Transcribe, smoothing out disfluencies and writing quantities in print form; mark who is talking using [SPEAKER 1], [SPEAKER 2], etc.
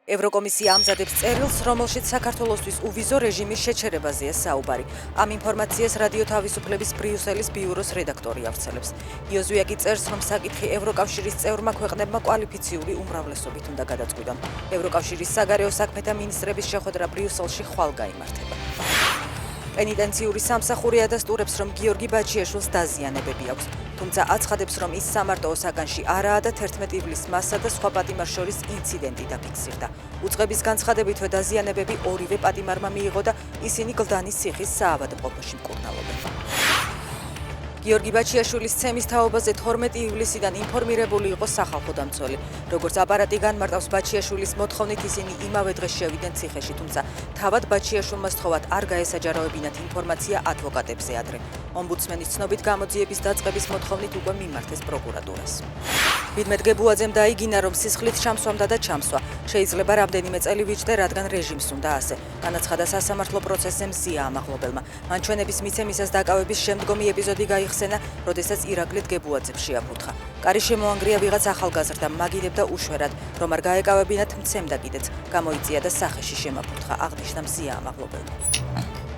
[SPEAKER 1] ევროკომისია ამზადებს წერილს, რომელშიც საქართველოსთვის უვიზო რეჟიმის შეჩერებაზეა საუბარი. Ამ ინფორმაციას რადიო თავისუფლების ბრიუსელის ბიუროს რედაქტორი ავრცელებს. იოზვია კი წერს, რომ საკითხი ევროკავშირის წევრმა ქვეყნებმა კვალიფიციური უმრავლესობით უნდა გადაწყვიტონ. ევროკავშირის საგარეო საქმეთა მინისტრების შეხვედრა ბრიუსელში ხვალ გაიმართება. პენიტენციური სამსახური ადასტურებს, რომ გიორგი ბაჩიაშვილს დაზიანებები აქვს. თუმცა აცხადებს, რომ ის სამარტოო საგანში არაა და 11 ივლისს მასსა და სხვა პატიმარს შორის ინციდენტი დაფიქსირდა. უწყების განცხადებითვე დაზიანებები ორივე პატიმარმა მიიღო და ისინი გლდანის ციხის საავადმყოფოში მკურნალობენ. გიორგი ბაჩიაშვილის ცემის თაობაზე 12 ივლისიდან ინფორმირებული იყო სახალხო დამცველი. როგორც აპარატი განმარტავს, ბაჩიაშვილის მოთხოვნით ისინი იმავე დღეს შევიდნენ ციხეში, თუმცა თავად ბაჩიაშვილმა სთხოვად არ გაესაჯაროებინათ ინფორმაცია ადვოკატებზე ადრე. ომბუდსმენის ცნობით გამოძიების დაწყების მოთხოვნით უკვე მიმართეს პროკურატურას. ვინმე გებუაძემ დაიგინა, რომ სისხლით ჩამსვამდა და ჩამსვა. შეიძლება რამდენიმე წელი ვიჯდე, რადგან რეჟიმს უნდა ასე. განაცხადა სასამართლო პროცესზე მზია ამაღლობელმა. მან ჩვენების მიცემისას დაკავების შემდგომი ეპიზოდი გაიხსენა, როდესაც ირაკლი გებუაძემ შეაფურთხა. კარი შემოანგრია ვიღაც ახალგაზრდამ, მაგიდებდა უშვერად, რომ არ გაეკავებინათ, მცემდა კიდეც. გამოიწია და სახეში შემაფურთხა, აღნიშნა მზია ამაღლობელმა.